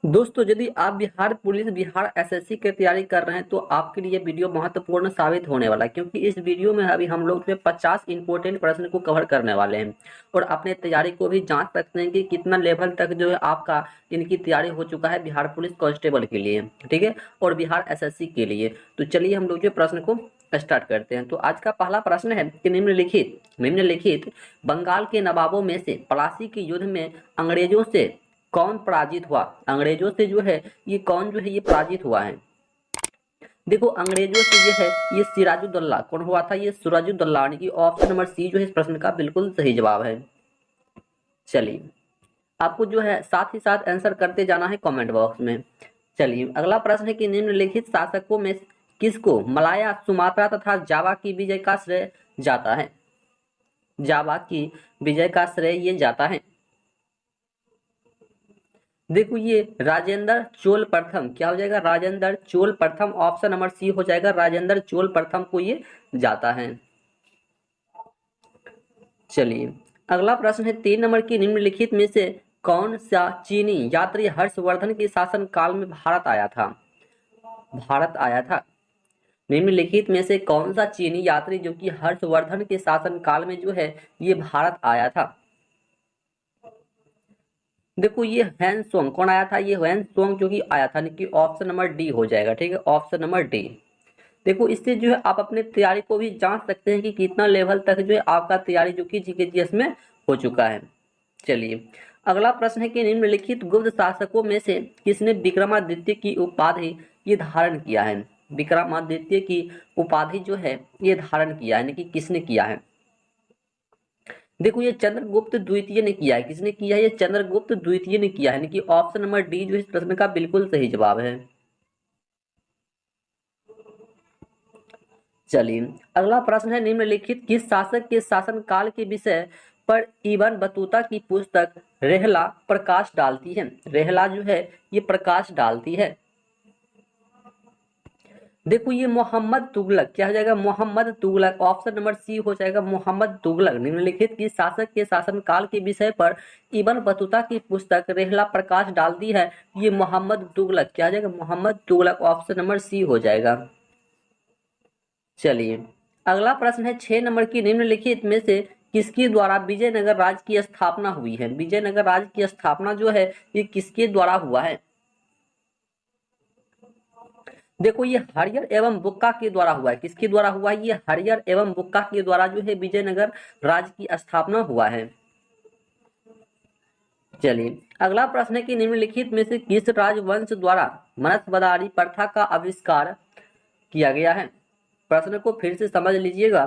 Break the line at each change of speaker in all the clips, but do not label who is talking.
दोस्तों, यदि आप बिहार पुलिस, बिहार एसएससी की तैयारी कर रहे हैं तो आपके लिए वीडियो महत्वपूर्ण साबित होने वाला है, क्योंकि इस वीडियो में अभी हम लोग जो है 50 इंपॉर्टेंट प्रश्न को कवर करने वाले हैं और अपने तैयारी को भी जांच सकते हैं कि कितना लेवल तक जो है आपका इनकी तैयारी हो चुका है बिहार पुलिस कांस्टेबल के लिए, ठीक है, और बिहार एसएससी के लिए। तो चलिए हम लोग जो प्रश्न को स्टार्ट करते हैं। तो आज का पहला प्रश्न है कि निम्नलिखित बंगाल के नवाबों में से प्लासी के युद्ध में अंग्रेजों से कौन पराजित हुआ? अंग्रेजों से जो है ये पराजित हुआ है। देखो, अंग्रेजों से जो है ये सिराजुद्दौला कौन हुआ था? ये सिराजुद्दौला, यानी कि ऑप्शन नंबर सी जो है इस प्रश्न का बिल्कुल सही जवाब है। चलिए, आपको जो है साथ ही साथ आंसर करते जाना है कमेंट बॉक्स में। चलिए, अगला प्रश्न है कि निम्नलिखित शासकों में किसको मलाया, सुमात्रा तथा जावा की विजय का श्रेय जाता है? जावा की विजय का श्रेय ये जाता है। देखो, ये राजेंद्र चोल प्रथम क्या हो जाएगा? राजेंद्र चोल प्रथम, ऑप्शन नंबर सी हो जाएगा। राजेंद्र चोल प्रथम को ये जाता है। चलिए, अगला प्रश्न है 3 नंबर की निम्नलिखित में से कौन सा चीनी यात्री हर्षवर्धन के शासन काल में भारत आया था? भारत आया था। निम्नलिखित में से कौन सा चीनी यात्री जो कि हर्षवर्धन के शासन काल में जो है ये भारत आया था? देखो, ये हैन सोंग कौन आया था? ये हैन सोंग जो कि आया था, यानी कि ऑप्शन नंबर डी हो जाएगा, ठीक है, ऑप्शन नंबर डी। देखो, इससे जो है आप अपने तैयारी को भी जांच सकते हैं कि कितना लेवल तक जो है आपका तैयारी जो कि जीके जीएस में हो चुका है। चलिए, अगला प्रश्न है कि निम्नलिखित गुप्त शासकों में से किसने विक्रमादित्य की उपाधि ये धारण किया है? विक्रमादित्य की उपाधि जो है ये धारण किया है, यानी कि किसने किया है? देखो, ये चंद्रगुप्त द्वितीय ने किया है। किसने किया है? ये चंद्रगुप्त द्वितीय ने किया है, यानी कि ऑप्शन नंबर डी जो इस प्रश्न का बिल्कुल सही जवाब है। चलिए, अगला प्रश्न है निम्नलिखित किस शासक के शासनकाल के विषय पर इब्न बतूता की पुस्तक रेहला प्रकाश डालती है? रेहला जो है ये प्रकाश डालती है। देखो, ये मोहम्मद तुगलक क्या हो जाएगा? Mohammad Tughlaq, option number C हो जाएगा। मोहम्मद तुगलक निम्नलिखित किस शासक के शासनकाल के विषय पर इब्न बतूता की पुस्तक रेहला प्रकाश डालती है? ये मोहम्मद तुगलक क्या हो जाएगा? Mohammad Tughlaq, option number C हो जाएगा। चलिए, अगला प्रश्न है 6 नंबर की निम्नलिखित में से किसके द्वारा विजयनगर राज्य की स्थापना हुई है? विजयनगर राज्य की स्थापना जो है ये किसके द्वारा हुआ है? देखो, ये हरियर एवं बुक्का के द्वारा हुआ है। किसके द्वारा हुआ है? ये हरियर एवं बुक्का के द्वारा जो है विजयनगर राज्य की स्थापना हुआ है। चलिए, अगला प्रश्न है कि निम्नलिखित में से किस राजवंश द्वारा मनसबदारी प्रथा का आविष्कार किया गया है? प्रश्न को फिर से समझ लीजिएगा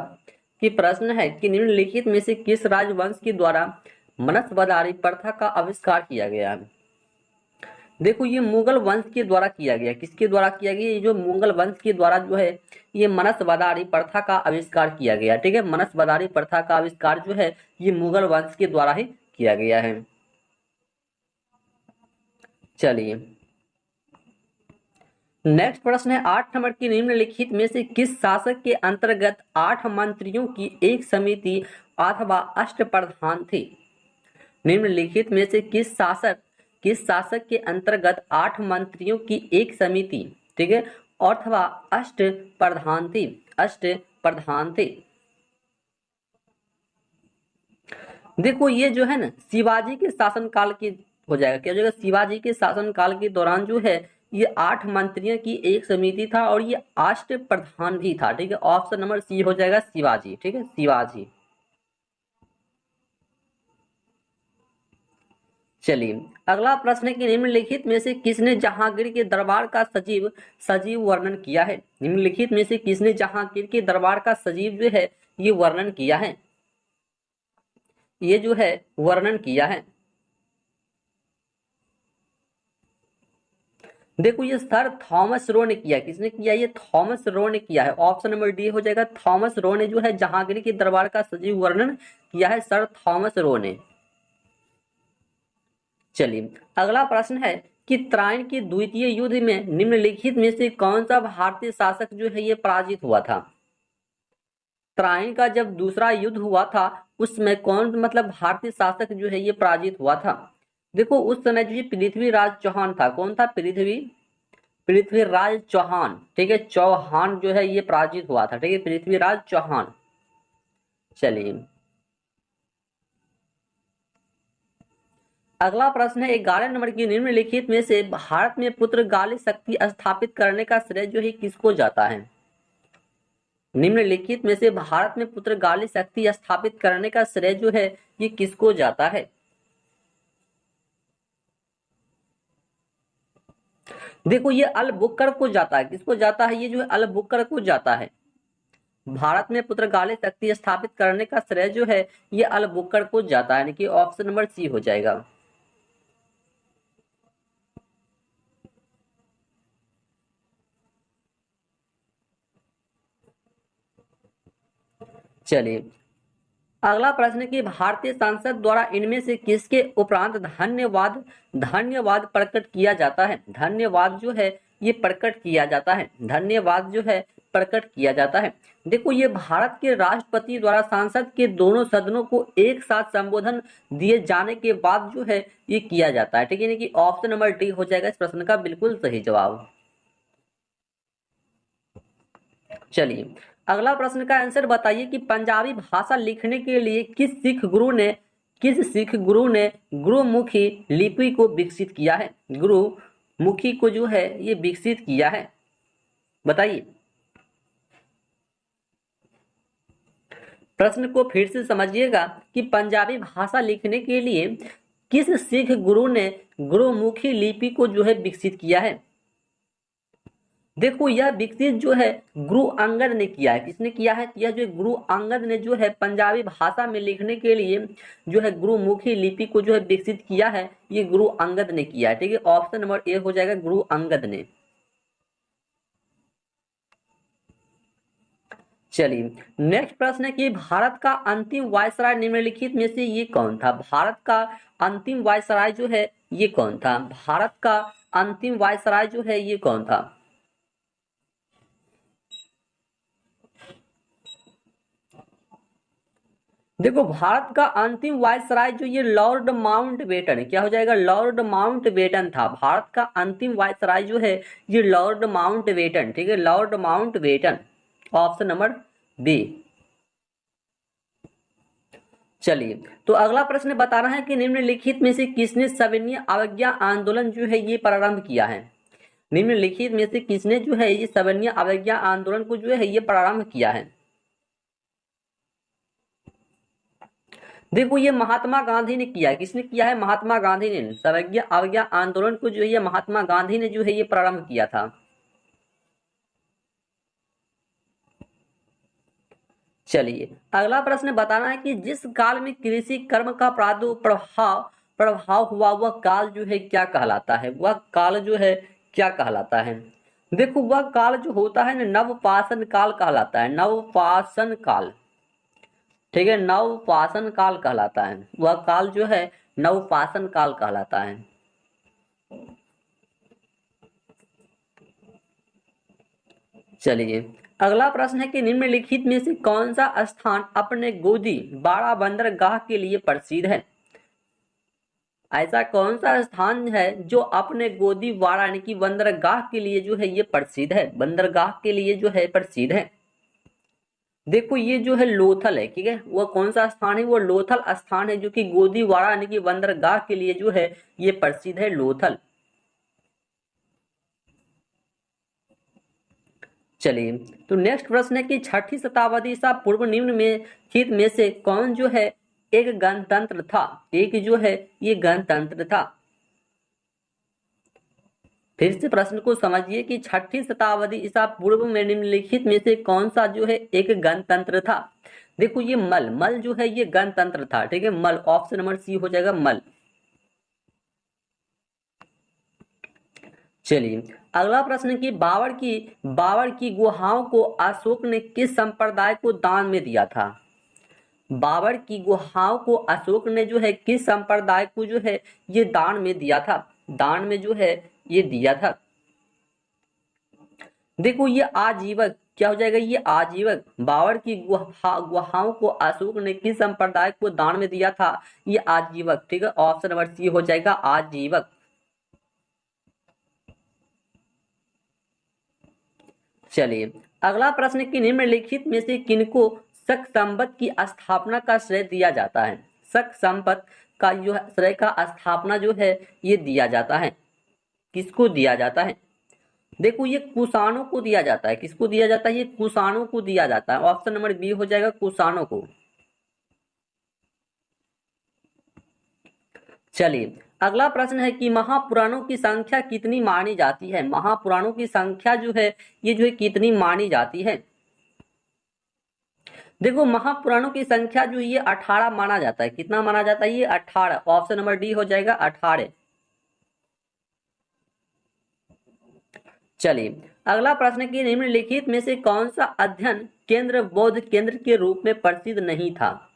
कि प्रश्न है कि निम्नलिखित में से किस राजवंश के द्वारा मनसबदारी प्रथा का आविष्कार किया गया है? देखो, ये मुगल वंश के द्वारा किया गया। किसके द्वारा किया गया? ये जो मुगल वंश के द्वारा जो है ये मनसबदारी प्रथा का आविष्कार किया गया, ठीक है। मनसबदारी प्रथा का आविष्कार जो है ये मुगल वंश के द्वारा ही किया गया है। चलिए, नेक्स्ट प्रश्न है 8 नंबर की निम्नलिखित में से किस शासक के अंतर्गत 8 मंत्रियों की एक समिति अथवा अष्टप्रधान थी? निम्नलिखित में से किस शासक के अंतर्गत 8 मंत्रियों की एक समिति, ठीक है, अथवा अष्ट प्रधान थी। देखो, ये जो है ना शिवाजी के शासनकाल की हो जाएगा। क्या हो जाएगा? शिवाजी के शासनकाल के दौरान जो है ये 8 मंत्रियों की एक समिति था और ये अष्ट प्रधान भी था, ठीक है। ऑप्शन नंबर सी हो जाएगा शिवाजी, ठीक है, शिवाजी। चलिए, अगला प्रश्न है कि निम्नलिखित में से किसने जहांगीर के दरबार का सजीव वर्णन किया है? निम्नलिखित में से किसने जहांगीर के दरबार का सजीव जो है ये वर्णन किया है? ये जो है वर्णन किया है। देखो, ये सर थॉमस रो ने किया। किसने किया? ये थॉमस रो ने किया है। ऑप्शन नंबर डी हो जाएगा। थॉमस रो ने जो है जहांगीर के दरबार का सजीव वर्णन किया है, सर थॉमस रो ने। चलिए, अगला प्रश्न है कि त्राइन के द्वितीय युद्ध में निम्नलिखित में से कौन सा भारतीय शासक जो है ये पराजित हुआ था? त्राइन का जब दूसरा युद्ध हुआ था उसमें कौन मतलब भारतीय शासक जो है ये पराजित हुआ था? देखो उस समय जो ये पृथ्वीराज चौहान था, कौन था? पृथ्वीराज चौहान, ठीक है, चौहान जो है ये पराजित हुआ था, ठीक है, पृथ्वीराज चौहान। चलिए अगला प्रश्न है 11 नंबर की, निम्नलिखित में से भारत में पुर्तगाली शक्ति स्थापित करने का श्रेय जो है किसको जाता है? निम्नलिखित में से भारत में पुर्तगाली शक्ति स्थापित करने का श्रेय जो है ये किसको जाता है? देखो ये अल बुकर को जाता है, किसको जाता है? ये जो है अल बुकर को जाता है। भारत में पुर्तगाली शक्ति स्थापित करने का श्रेय जो है ये अल बुकर को जाता है, यानी कि ऑप्शन नंबर सी हो जाएगा। चलिए अगला प्रश्न है कि भारतीय संसद द्वारा इनमें से किसके उपरांत धन्यवाद धन्यवाद प्रकट किया जाता है? धन्यवाद जो है ये प्रकट किया जाता है, धन्यवाद जो है प्रकट किया जाता है। देखो ये भारत के राष्ट्रपति द्वारा संसद के दोनों सदनों को एक साथ संबोधन दिए जाने के बाद जो है ये किया जाता है, ठीक है, यानी कि ऑप्शन नंबर डी हो जाएगा इस प्रश्न का बिल्कुल सही जवाब। चलिए अगला प्रश्न का आंसर बताइए कि पंजाबी भाषा लिखने के लिए किस सिख गुरु ने गुरुमुखी लिपि को विकसित किया है? गुरुमुखी को जो है ये विकसित किया है, बताइए। प्रश्न को फिर से समझिएगा कि पंजाबी भाषा लिखने के लिए किस सिख गुरु ने गुरुमुखी लिपि को जो है विकसित किया है? देखो यह विकसित जो है गुरु अंगद ने किया है। किसने किया है? यह जो गुरु अंगद ने जो है पंजाबी भाषा में लिखने के लिए जो है गुरुमुखी लिपि को जो है विकसित किया है, ये गुरु अंगद ने किया है, ठीक है, ऑप्शन नंबर ए हो जाएगा गुरु अंगद ने। चलिए नेक्स्ट प्रश्न है कि भारत का अंतिम वायसराय निम्नलिखित में से ये कौन था? भारत का अंतिम वायसराय जो है ये कौन था? भारत का अंतिम वायसराय जो है ये कौन था? देखो भारत का अंतिम वायसराय जो ये लॉर्ड माउंटबेटन है, क्या हो जाएगा? लॉर्ड माउंटबेटन था। भारत का अंतिम वायसराय जो है ये लॉर्ड माउंटबेटन, ठीक है, Lord Mountbatten, option number B. चलिए तो अगला प्रश्न बता रहा है कि निम्नलिखित में से किसने सविनय अवज्ञा आंदोलन जो है ये प्रारंभ किया है? निम्नलिखित में से किसने जो है ये सविनय अवज्ञा आंदोलन को जो है ये प्रारंभ किया है? देखो ये महात्मा गांधी ने किया है। किसने किया है? महात्मा गांधी ने। सविनय अवज्ञा आंदोलन को जो है महात्मा गांधी ने जो है ये प्रारंभ किया था। चलिए अगला प्रश्न बताना है कि जिस काल में कृषि कर्म का प्रभाव प्रभाव हुआ वह काल जो है क्या कहलाता है? वह काल जो है क्या कहलाता है? देखो वह काल जो होता है ना नवपाषाण काल कहलाता है, नवपाषाण काल, ठीक है, नवपाषाण काल कहलाता है। वह काल जो है नवपाषाण काल कहलाता है। चलिए अगला प्रश्न है कि निम्नलिखित में से कौन सा स्थान अपने गोदी बाड़ा बंदरगाह के लिए प्रसिद्ध है? ऐसा कौन सा स्थान है जो अपने गोदी बाड़ा यानी कि बंदरगाह के लिए जो है ये प्रसिद्ध है? बंदरगाह के लिए जो है प्रसिद्ध है। देखो ये जो है लोथल है, ठीक है, वह कौन सा स्थान है? वो लोथल स्थान है जो कि गोदीवाड़ा यानी कि बंदरगाह के लिए जो है ये प्रसिद्ध है, लोथल। चलिए तो नेक्स्ट प्रश्न है कि छठी शताब्दी ईसा पूर्व निम्नलिखित में से कौन जो है एक गणतंत्र था? एक जो है ये गणतंत्र था। फिर से प्रश्न को समझिए कि छठी शताब्दी ईसा पूर्व में निम्नलिखित में से कौन सा जो है एक गणतंत्र था? देखो ये मल जो है ये गणतंत्र था, ठीक है, मल, ऑप्शन नंबर सी हो जाएगा मल। चलिए अगला प्रश्न की बाबर की गुहाओं को अशोक ने किस संप्रदाय को दान में दिया था? बाबर की गुहाओं को अशोक ने जो है किस संप्रदाय को जो है ये दान में दिया था? दान में जो है ये दिया था। देखो ये क्या हो जाएगा ये आजीवक। बाबर की गुहाओं को अशोक ने किस संप्रदाय को दान में दिया था, ये आजीवक। ठीक है, ऑप्शन नंबर सी हो जाएगा आजीवक। चलिए अगला प्रश्न कि निम्नलिखित में से किनको शक संपत की स्थापना का श्रेय दिया जाता है। शक संपत का जो श्रेय का स्थापना जो है ये दिया जाता है, किसको दिया जाता है। देखो ये कुषाणों को दिया जाता है, किसको दिया जाता है, ये कुषाणों को दिया जाता है। ऑप्शन नंबर बी हो जाएगा कुषाणों को। चलिए अगला प्रश्न है कि महापुराणों की संख्या कितनी मानी जाती है। महापुराणों की संख्या जो है ये जो है कितनी मानी जाती है। देखो महापुराणों की संख्या जो ये 18 माना जाता है। कितना माना जाता है, ये 18। ऑप्शन नंबर डी हो जाएगा 18। चलिए अगला प्रश्न कि निम्नलिखित में से कौन सा अध्ययन केंद्र बौद्ध केंद्र के रूप में प्रसिद्ध नहीं था।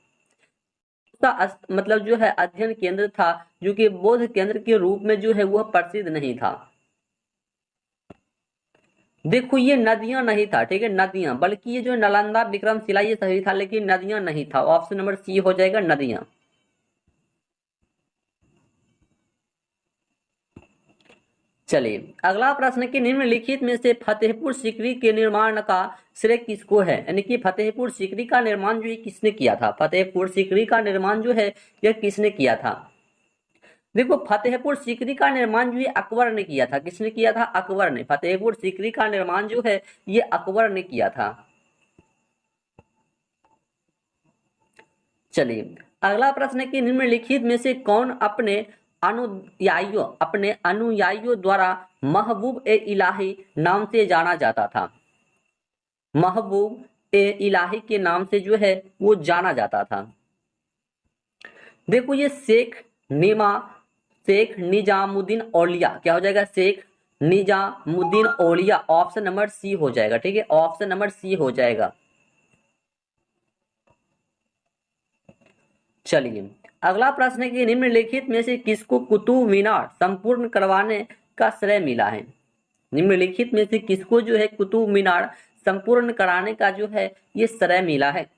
मतलब जो है अध्ययन केंद्र था जो कि बौद्ध केंद्र के रूप में जो है वह प्रसिद्ध नहीं था। देखो ये नदियां नहीं था, ठीक है, नदियां, बल्कि ये जो नालंदा विक्रमशिला ये सही था, लेकिन नदियां नहीं था। ऑप्शन नंबर सी हो जाएगा नदियां। चलिए अगला प्रश्न कि निम्नलिखित में से फतेहपुर सीकरी के निर्माण का श्रेय किसको है। यानी कि फतेहपुर सीकरी का निर्माण जो है किसने किया था। फतेहपुर सीकरी का निर्माण जो है यह किसने किया था। देखो फतेहपुर सीकरी का निर्माण जो है अकबर ने किया था। किसने किया था, अकबर ने। फतेहपुर सीकरी का निर्माण जो है ये अकबर ने किया था। चलिए अगला प्रश्न है कि निम्नलिखित में से कौन अपने अनुयायियों द्वारा महबूब ए इलाही नाम से जाना जाता था। महबूब ए इलाही के नाम से जो है वो जाना जाता था। देखो ये शेख निजामुद्दीन औलिया, क्या हो जाएगा, शेख निजामुद्दीन औलिया। ऑप्शन नंबर सी हो जाएगा। ठीक है, ऑप्शन नंबर सी हो जाएगा। चलिए अगला प्रश्न है कि निम्नलिखित में से किसको कुतुब मीनार संपूर्ण करवाने का श्रेय मिला है। निम्नलिखित में से किसको जो है कुतुब मीनार संपूर्ण कराने का जो है ये श्रेय मिला है।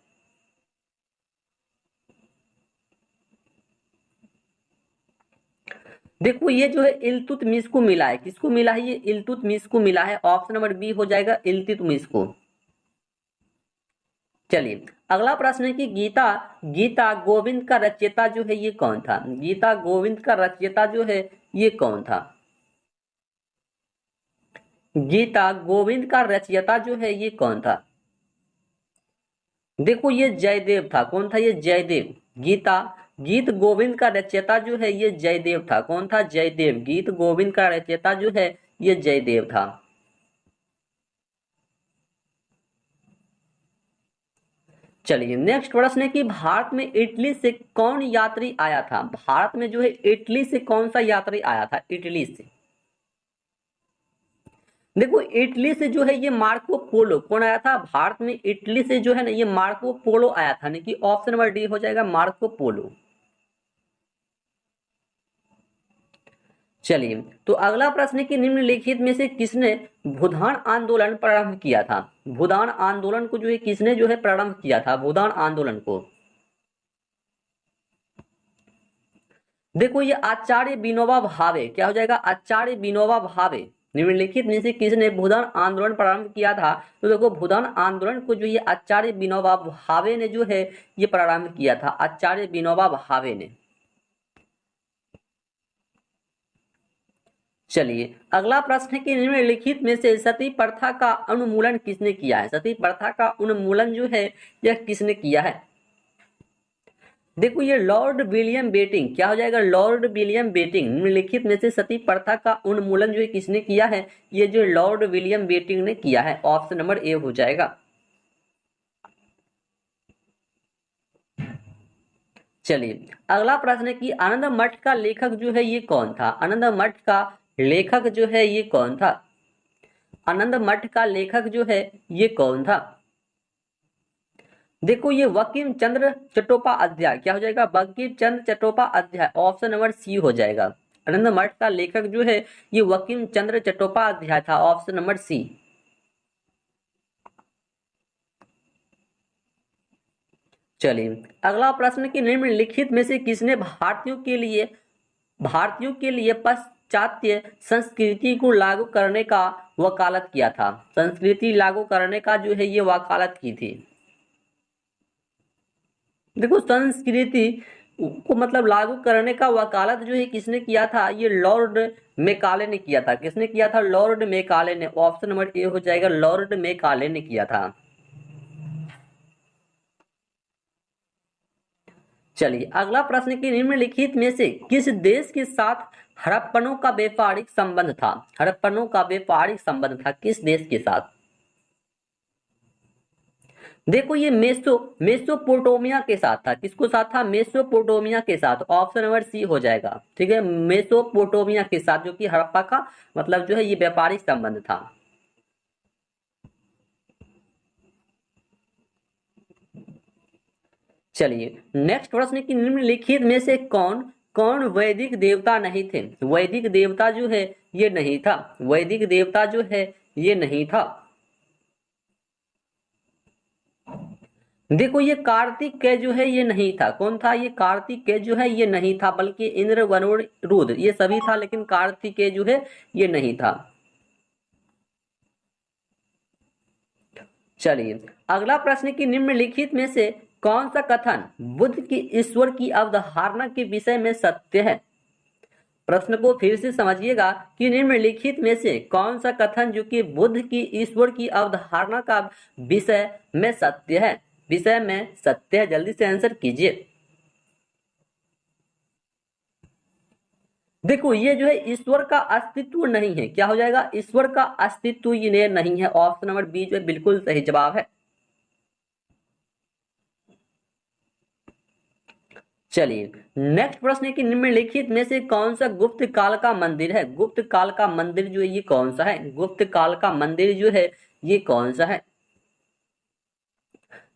देखो ये जो है इल्तुतमिश को मिला है। किसको मिला है, ये इल्तुतमिश को मिला है। ऑप्शन नंबर बी हो जाएगा इल्तुतमिश को। चलिए अगला प्रश्न है कि गीता गोविंद का रचयिता जो है ये कौन था। गीता गोविंद का रचयिता जो है ये कौन था। गीता गोविंद का रचयिता जो है ये कौन था। देखो ये जयदेव था। कौन था, ये जयदेव। गीत गोविंद का रचयिता जो है ये जयदेव था। कौन था, जयदेव। गीत गोविंद का रचयिता जो है ये जयदेव था। चलिए नेक्स्ट प्रश्न है कि भारत में इटली से कौन यात्री आया था। भारत में जो है इटली से कौन सा यात्री आया था, इटली से। देखो इटली से जो है ये मार्को पोलो। कौन आया था, भारत में इटली से जो है ना ये मार्को पोलो आया था। यानी कि ऑप्शन नंबर डी हो जाएगा मार्को पोलो। चलिए तो अगला प्रश्न है कि निम्नलिखित में से किसने भूदान आंदोलन प्रारंभ किया था। भूदान आंदोलन को जो है किसने जो है प्रारंभ किया था, भूदान आंदोलन को। देखो ये आचार्य विनोबा भावे। क्या हो जाएगा, आचार्य विनोबा भावे। निम्नलिखित में से किसने भूदान आंदोलन प्रारंभ किया था। तो देखो भूदान आंदोलन को जो ये आचार्य विनोबा भावे ने जो है ये प्रारंभ किया था, आचार्य विनोबा भावे ने। चलिए अगला प्रश्न है कि निम्नलिखित में से सती प्रथा का उन्मूलन किसने किया है। सती प्रथा का उन्मूलन जो है यह किसने किया है। देखो ये लॉर्ड विलियम बेटिंग। क्या हो जाएगा, लॉर्ड विलियम बेटिंग। निम्नलिखित में से सती प्रथा का उन्मूलन जो है किसने किया है, ये जो लॉर्ड विलियम बेटिंग ने किया है। ऑप्शन नंबर ए हो जाएगा। चलिए अगला प्रश्न है कि आनंद मठ का लेखक जो है ये कौन था। आनंद मठ का लेखक जो है ये कौन था। आनंद मठ का लेखक जो है ये कौन था। देखो ये बंकिम चंद्र चट्टोपाध्याय। क्या हो जाएगा, Bankim Chandra Chattopadhyay. Option number C हो जाएगा। आनंद मठ का लेखक जो है ये बंकिम चंद्र चट्टोपाध्याय था। Option number C. चलिए अगला प्रश्न कि निम्नलिखित में से किसने भारतीयों के लिए पाश्चात्य संस्कृति को लागू करने का वकालत किया था? संस्कृति लागू करने का जो है ये वकालत की थी। देखो संस्कृति को मतलब लागू करने का वकालत जो है किसने किया था? ये लॉर्ड मेकाले ने किया था। किसने किया था? लॉर्ड मेकाले ने। ऑप्शन नंबर ए हो जाएगा, लॉर्ड मेकाले ने किया था। चलिए अगला प्रश्न कि निम्नलिखित में से किस देश के साथ हड़प्पनों का व्यापारिक संबंध था? हड़प्पनों का व्यापारिक संबंध था किस देश के साथ? देखो ये मेसोपोटामिया के साथ था। किसको साथ था? मेसोपोटामिया के साथ। ऑप्शन नंबर सी हो जाएगा। ठीक है, मेसोपोटामिया के साथ, जो कि हड़प्पा का मतलब जो है ये व्यापारिक संबंध था। चलिए नेक्स्ट प्रश्न की निम्नलिखित में से कौन कौन वैदिक देवता नहीं थे? वैदिक देवता जो है ये नहीं था। वैदिक देवता जो है ये नहीं था। देखो ये कार्तिकेय जो है ये नहीं था। कौन था? ये कार्तिकेय जो है ये नहीं था, बल्कि इंद्र, वरुण, रुद्र ये सभी था, लेकिन कार्तिकेय जो है ये नहीं था। चलिए अगला प्रश्न की निम्नलिखित में से कौन सा कथन बुद्ध की ईश्वर की अवधारणा के विषय में सत्य है? प्रश्न को फिर से समझिएगा कि निम्नलिखित में से कौन सा कथन जो कि बुद्ध की ईश्वर की अवधारणा का विषय में सत्य है? विषय में सत्य है। जल्दी से आंसर कीजिए। देखो ये जो है ईश्वर का अस्तित्व नहीं है। क्या हो जाएगा? ईश्वर का अस्तित्व ये नहीं है। ऑप्शन नंबर बी जो है बिल्कुल सही जवाब है। चलिए नेक्स्ट प्रश्न है कि निम्नलिखित में से कौन सा गुप्त काल का मंदिर है? गुप्त काल का मंदिर जो है ये कौन सा है? गुप्त काल का मंदिर जो है ये कौन सा है?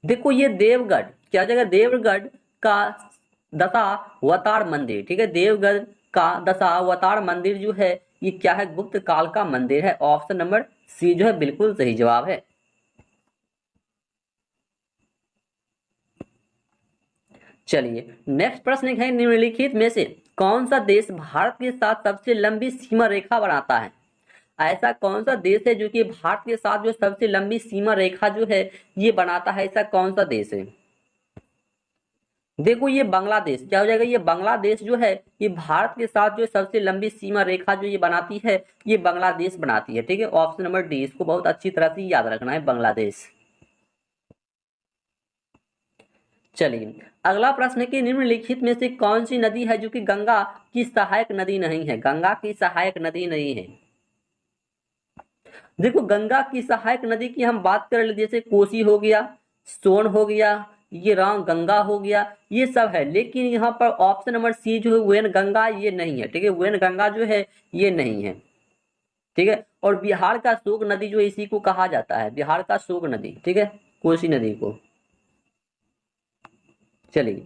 देखो ये देवगढ़, क्या जगह? देवगढ़ का दशावतार मंदिर। ठीक है, देवगढ़ का दशावतार मंदिर जो है ये क्या है? गुप्त काल का मंदिर है। ऑप्शन नंबर सी जो है बिल्कुल सही जवाब है। चलिए नेक्स्ट प्रश्न है निम्नलिखित में से कौन सा देश भारत के साथ सबसे लंबी सीमा रेखा बनाता है? ऐसा कौन सा देश है जो कि भारत के साथ जो सबसे लंबी सीमा रेखा जो है ये बनाता है? ऐसा कौन सा देश है? देखो ये बांग्लादेश। क्या हो जाएगा? ये बांग्लादेश जो है ये भारत के साथ जो सबसे लंबी सीमा रेखा जो ये बनाती है ये बांग्लादेश बनाती है। ठीक है, ऑप्शन नंबर डी, इसको बहुत अच्छी तरह से याद रखना है, बांग्लादेश। चलिए अगला प्रश्न है कि निम्नलिखित में से कौन सी नदी है जो कि गंगा की सहायक नदी नहीं है? गंगा की सहायक नदी नहीं है। देखो गंगा की सहायक नदी की हम बात कर ले, जैसे कोसी हो गया, सोन हो गया, ये राम गंगा हो गया, ये सब है, लेकिन यहाँ पर ऑप्शन नंबर सी जो है वेन गंगा ये नहीं है। ठीक है, वेन गंगा जो है ये नहीं है। ठीक है, और बिहार का शोक नदी जो इसी को कहा जाता है, बिहार का शोक नदी। ठीक है, कोसी नदी को। चलिए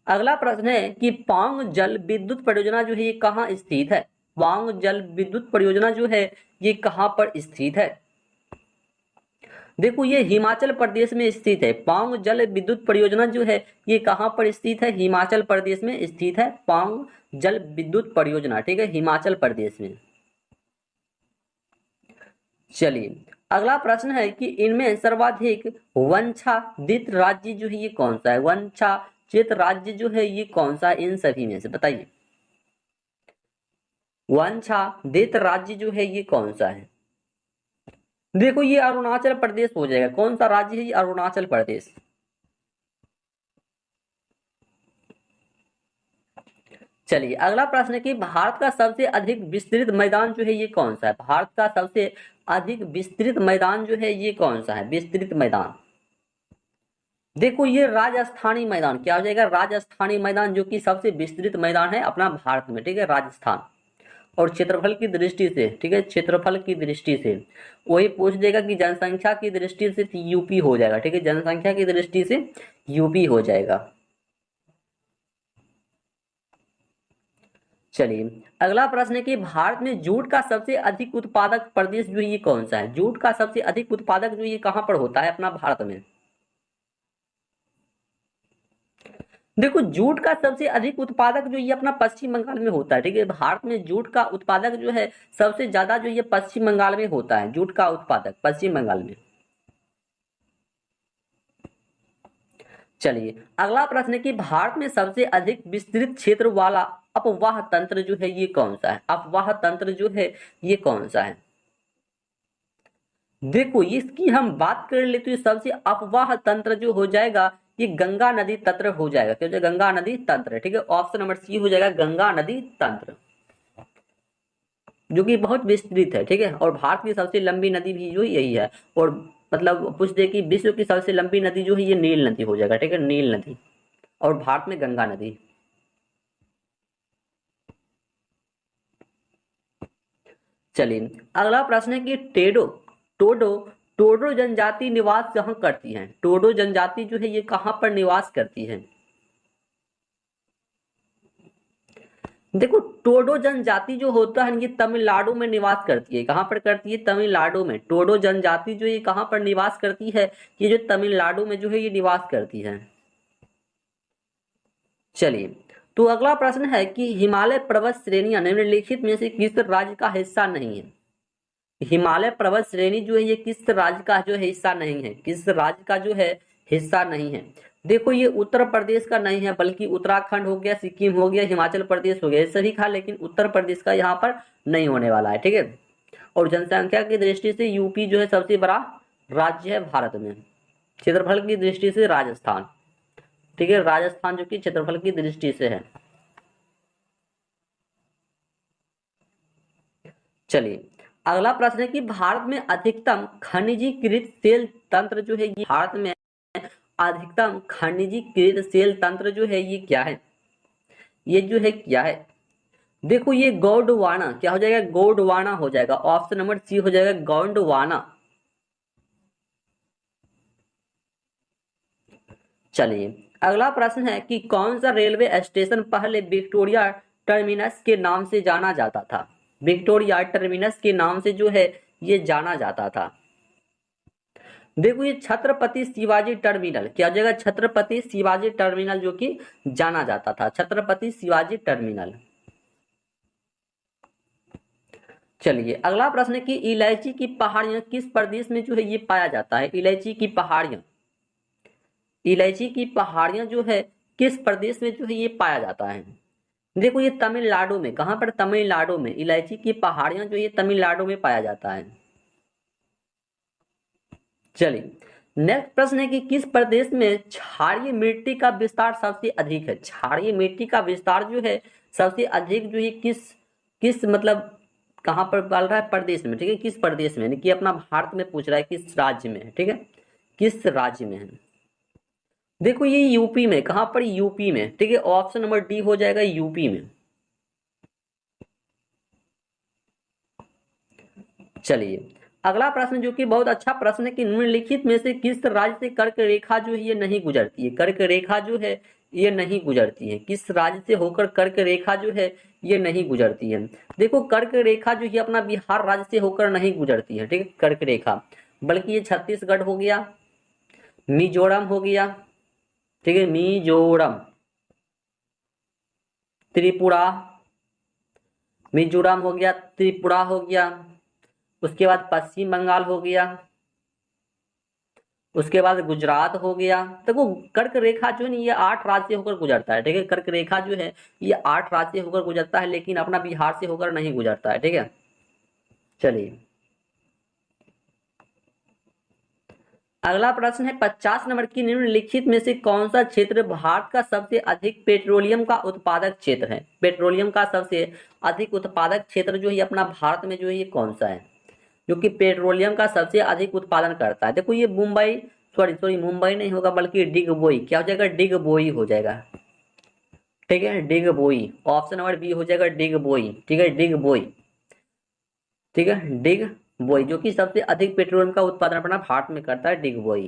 अगला प्रश्न है कि पांग जल विद्युत परियोजना जो है ये कहाँ स्थित है? पांग जल विद्युत परियोजना जो है ये कहाँ पर स्थित है? देखो ये हिमाचल प्रदेश में स्थित है। पांग जल विद्युत परियोजना जो है ये कहाँ पर स्थित है? हिमाचल प्रदेश में स्थित है पांग जल विद्युत परियोजना। ठीक है, हिमाचल प्रदेश में। चलिए अगला प्रश्न है कि इनमें सर्वाधिक वंशादित राज्य जो है ये कौन सा है? वंशाचित राज्य जो है ये कौन सा है इन सभी में से? बताइए, वंशादित राज्य जो है ये कौन सा है? देखो ये अरुणाचल प्रदेश हो जाएगा। कौन सा राज्य है ये? अरुणाचल प्रदेश। चलिए अगला प्रश्न है कि भारत का सबसे अधिक विस्तृत मैदान जो है ये कौन सा है? भारत का सबसे अधिक विस्तृत मैदान जो है ये कौन सा है? विस्तृत मैदान। देखो ये राजस्थानी मैदान। क्या हो जाएगा? राजस्थानी मैदान, जो कि सबसे विस्तृत मैदान है अपना भारत में। ठीक है, राजस्थान। और क्षेत्रफल की दृष्टि से, ठीक है, क्षेत्रफल की दृष्टि से वही पूछ देगा कि जनसंख्या की दृष्टि से यूपी हो जाएगा। ठीक है, जनसंख्या की दृष्टि से यूपी हो जाएगा। चलिए अगला प्रश्न है कि भारत में जूट का सबसे अधिक उत्पादक प्रदेश जो ये कौन सा है? जूट का सबसे अधिक उत्पादक जो ये कहाँ पर होता है अपना भारत में? देखो जूट का सबसे अधिक उत्पादक जो ये अपना पश्चिम बंगाल में होता है, ठीक है। भारत में जूट का उत्पादक जो है सबसे ज्यादा जो ये पश्चिम बंगाल में होता है, जूट का उत्पादक पश्चिम बंगाल में। चलिए अगला प्रश्न है कि भारत में सबसे अधिक विस्तृत क्षेत्र वाला अपवाह तंत्र जो है ये कौन सा है? अपवाह तंत्र जो है ये कौन सा है? देखो इसकी हम बात कर ले तो ये सबसे अपवाह तंत्र जो हो जाएगा ये गंगा नदी तंत्र हो जाएगा। क्या हो जाएगा? गंगा नदी तंत्र, ठीक है। ऑप्शन नंबर सी हो जाएगा गंगा नदी तंत्र, जो कि बहुत विस्तृत है, ठीक है। और भारत की सबसे लंबी नदी भी जो यही है। और मतलब पूछ दे कि विश्व की सबसे लंबी नदी जो है ये नील नदी हो जाएगा, ठीक है, नील नदी। और भारत में गंगा नदी। चलिए अगला प्रश्न है कि टोडो टोडो जनजाति निवास कहाँ करती है? टोडो जनजाति जो है ये कहाँ पर निवास करती है? देखो टोडो जनजाति जो होता है ये तमिलनाडु में निवास करती है। कहाँ पर करती है? तमिलनाडु में। टोडो जनजाति जो ये कहाँ पर निवास करती है? ये जो तमिलनाडु में जो है ये निवास करती है। चलिए तो अगला प्रश्न है कि हिमालय पर्वत श्रेणियां निम्नलिखित में से किस राज्य का हिस्सा नहीं है? हिमालय पर्वत श्रेणी जो है ये किस राज्य का जो है हिस्सा नहीं है? किस राज्य का जो है हिस्सा नहीं है? देखो ये उत्तर प्रदेश का नहीं है, बल्कि उत्तराखंड हो गया, सिक्किम हो गया, हिमाचल प्रदेश हो गया, ये सभी का, लेकिन उत्तर प्रदेश का यहाँ पर नहीं होने वाला है, ठीक है। और जनसंख्या की दृष्टि से यूपी जो है सबसे बड़ा राज्य है भारत में। क्षेत्रफल की दृष्टि से राजस्थान, ठीक है, राजस्थान जो कि क्षेत्रफल की दृष्टि से है। चलिए अगला प्रश्न है कि भारत में अधिकतम खनिजीकृत सेल तंत्र जो है ये भारत में अधिकतम खनिजीकृत सेल तंत्र जो है ये क्या है? ये जो है क्या है? देखो ये गोंडवाना, क्या हो जाएगा? गोंडवाना हो जाएगा। ऑप्शन नंबर सी हो जाएगा गोंडवाना। चलिए अगला प्रश्न है कि कौन सा रेलवे स्टेशन पहले विक्टोरिया टर्मिनस के नाम से जाना जाता था? विक्टोरिया टर्मिनस के नाम से जो है ये जाना जाता था। देखो ये छत्रपति शिवाजी टर्मिनल, क्या हो जाएगा? छत्रपति शिवाजी टर्मिनल जो कि जाना जाता था, छत्रपति शिवाजी टर्मिनल। चलिए अगला प्रश्न है कि इलायची की पहाड़ियां किस प्रदेश में जो है ये पाया जाता है? इलायची की पहाड़ियां, इलायची की पहाड़ियां जो है किस प्रदेश में जो है ये पाया जाता है? देखो ये तमिलनाडु में। कहां पर? तमिलनाडु में। इलायची की पहाड़ियां जो ये तमिलनाडु में पाया जाता है। चलिए नेक्स्ट प्रश्न है कि किस प्रदेश में क्षारीय मिट्टी का विस्तार सबसे अधिक है? क्षारीय मिट्टी का विस्तार जो है सबसे अधिक जो है किस किस मतलब कहां पर पाल रहा है? प्रदेश में, ठीक है, किस प्रदेश में, यानी कि अपना भारत में पूछ रहा है किस राज्य में है, ठीक है, किस राज्य में है। देखो ये यूपी में। कहां पर? यूपी में, ठीक है। ऑप्शन नंबर डी हो जाएगा यूपी में। चलिए अगला प्रश्न जो कि बहुत अच्छा प्रश्न है कि निम्नलिखित में से किस राज्य से कर्क रेखा जो है ये नहीं गुजरती है? कर्क रेखा जो है ये नहीं गुजरती है। किस राज्य से होकर कर्क रेखा जो है ये नहीं गुजरती है? देखो कर्क रेखा जो है अपना बिहार राज्य से होकर नहीं गुजरती है, ठीक है, कर्क रेखा, बल्कि ये छत्तीसगढ़ हो गया, मिजोरम हो गया, ठीक है, मिजोरम, त्रिपुरा, मिजोरम हो गया, त्रिपुरा हो गया, उसके बाद पश्चिम बंगाल हो गया, उसके बाद गुजरात हो गया। देखो कर्क रेखा जो है ना ये 8 राज्य से होकर गुजरता है, ठीक है। कर्क रेखा जो है ये 8 राज्य से होकर गुजरता है, लेकिन अपना बिहार से होकर नहीं गुजरता है, ठीक है। चलिए अगला प्रश्न है 50 नंबर की निम्नलिखित में से कौन सा क्षेत्र भारत का सबसे अधिक पेट्रोलियम का उत्पादक क्षेत्र है? पेट्रोलियम का सबसे अधिक उत्पादक क्षेत्र जो है अपना भारत में जो है ये कौन सा है जो कि पेट्रोलियम का सबसे अधिक उत्पादन करता है? देखो ये मुंबई, सॉरी मुंबई नहीं होगा, बल्कि डिगबोई, क्या हो जाएगा? डिगबोई हो जाएगा, ठीक है, डिगबोई। ऑप्शन नंबर बी हो जाएगा डिगबोई, ठीक है, डिगबोई, ठीक है, डिगबोई, जो कि सबसे अधिक पेट्रोलियम का उत्पादन अपना भारत में करता है, डिगबोई,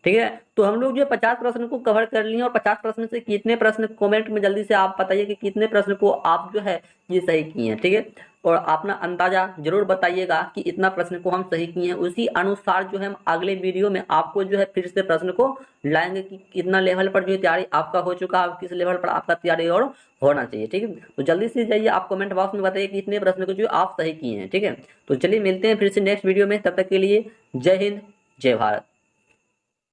ठीक है। तो हम लोग जो 50 प्रश्न को कवर कर लिए, और 50 प्रश्न से कितने प्रश्न कमेंट में जल्दी से आप बताइए कि कितने प्रश्न को आप जो है ये सही किए हैं, ठीक है। और अपना अंदाजा जरूर बताइएगा कि इतना प्रश्न को हम सही किए हैं। उसी अनुसार जो है हम अगले वीडियो में आपको जो है फिर से प्रश्न को लाएंगे कि कितना लेवल पर जो तैयारी आपका हो चुका है, किस लेवल पर आपका तैयारी और होना चाहिए। ठीक है, तो जल्दी से जाइए, आप कमेंट बॉक्स में बताइए कि इतने प्रश्न को जो आप सही किए हैं। ठीक है, तो चलिए मिलते हैं फिर से नेक्स्ट वीडियो में, तब तक के लिए जय हिंद जय भारत।